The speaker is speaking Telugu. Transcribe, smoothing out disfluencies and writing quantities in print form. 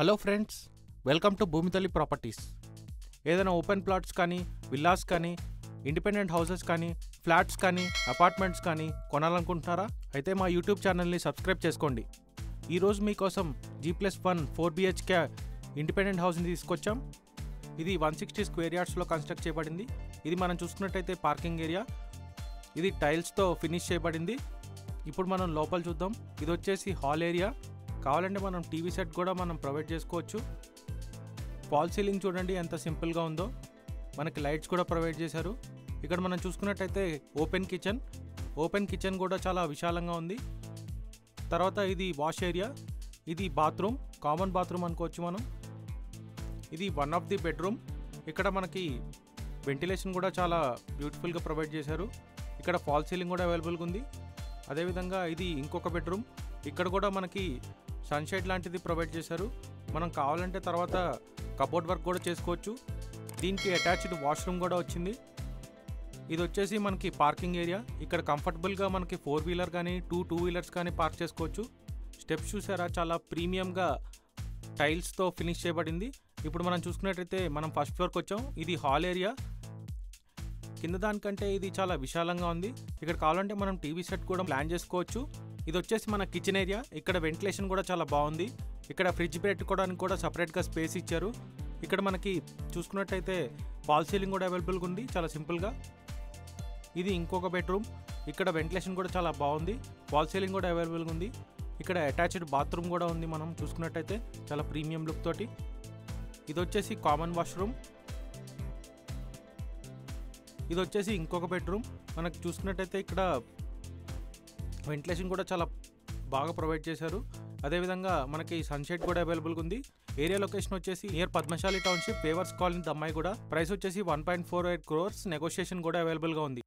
Hello friends, welcome to Bhoomithalli properties. ఏదైనా ఓపెన్ ప్లాట్స్ కానీ, విల్లాస్ కానీ, ఇండిపెండెంట్ హౌసెస్ కానీ, ఫ్లాట్స్ కానీ, అపార్ట్మెంట్స్ కానీ కొనాలనుకుంటున్నారా? అయితే మా యూట్యూబ్ ఛానల్ని సబ్స్క్రైబ్ చేసుకోండి. ఈరోజు మీకోసం G+1 4 BHK ఇండిపెండెంట్ హౌస్ని తీసుకొచ్చాం. ఇది 160 స్క్వేర్ యార్డ్స్లో కన్స్ట్రక్ట్ చేయబడింది. ఇది మనం చూసుకున్నట్టయితే పార్కింగ్ ఏరియా. ఇది టైల్స్తో ఫినిష్ చేయబడింది. ఇప్పుడు మనం లోపల చూద్దాం. ఇది వచ్చేసి హాల్ ఏరియా. కావాలంటే మనం టీవీ సెట్ కూడా మనం ప్రొవైడ్ చేసుకోవచ్చు. ఫాల్ సీలింగ్ చూడండి ఎంత సింపుల్గా ఉందో. మనకి లైట్స్ కూడా ప్రొవైడ్ చేశారు. ఇక్కడ మనం చూసుకున్నట్టయితే ఓపెన్ కిచెన్ కూడా చాలా విశాలంగా ఉంది. తర్వాత ఇది వాష్ ఏరియా. ఇది బాత్రూమ్, కామన్ బాత్రూమ్ అనుకోవచ్చు మనం. ఇది వన్ ఆఫ్ ది బెడ్రూమ్. ఇక్కడ మనకి వెంటిలేషన్ కూడా చాలా బ్యూటిఫుల్గా ప్రొవైడ్ చేశారు. ఇక్కడ ఫాల్ సీలింగ్ కూడా అవైలబుల్గా ఉంది. అదేవిధంగా ఇది ఇంకొక బెడ్రూమ్. ఇక్కడ కూడా మనకి సన్షైడ్ లాంటిది ప్రొవైడ్ చేశారు. మనం కావాలంటే తర్వాత కబోర్డ్ వర్క్ కూడా చేసుకోవచ్చు. దీనికి అటాచ్డ్ వాష్రూమ్ కూడా వచ్చింది. ఇది వచ్చేసి మనకి పార్కింగ్ ఏరియా. ఇక్కడ కంఫర్టబుల్గా మనకి 4 వీలర్ కానీ 2 వీలర్స్ కానీ పార్క్ చేసుకోవచ్చు. స్టెప్స్ చూసారా, చాలా ప్రీమియంగా టైల్స్తో ఫినిష్ చేయబడింది. ఇప్పుడు మనం చూసుకున్నట్టయితే మనం ఫస్ట్ ఫ్లోర్కి వచ్చాం. ఇది హాల్ ఏరియా. కింద దానికంటే ఇది చాలా విశాలంగా ఉంది. ఇక్కడ కావాలంటే మనం టీవీ సెట్ కూడా ప్లాన్ చేసుకోవచ్చు. ఇది వచ్చేసి మన కిచెన్ ఏరియా. ఇక్కడ వెంటిలేషన్ కూడా చాలా బాగుంది. ఇక్కడ ఫ్రిడ్జ్ పెట్టుకోవడానికి కూడా సపరేట్గా స్పేస్ ఇచ్చారు. ఇక్కడ మనకి చూసుకున్నట్టయితే ఫాల్ సీలింగ్ కూడా అవైలబుల్గా ఉంది, చాలా సింపుల్గా. ఇది ఇంకొక బెడ్రూమ్. ఇక్కడ వెంటిలేషన్ కూడా చాలా బాగుంది. ఫాల్ సీలింగ్ కూడా అవైలబుల్గా ఉంది. ఇక్కడ అటాచ్డ్ బాత్రూమ్ కూడా ఉంది. మనం చూసుకున్నట్టయితే చాలా ప్రీమియం లుక్ తోటి. ఇది వచ్చేసి కామన్ వాష్రూమ్. ఇది వచ్చేసి ఇంకొక బెడ్రూమ్. మనకు చూసుకున్నట్టయితే ఇక్కడ వెంటిలేషన్ కూడా చాలా బాగా ప్రొవైడ్ చేశారు. అదేవిధంగా మనకి సన్షైడ్ కూడా అవైలబుల్గా ఉంది. ఏరియా లొకేషన్ వచ్చేసి near Padmashali township, weavers colony, దమ్మాయి కూడా. ప్రైస్ వచ్చేసి 1.48 crores. నెగోషియేషన్ కూడా అవైలబుల్గా ఉంది.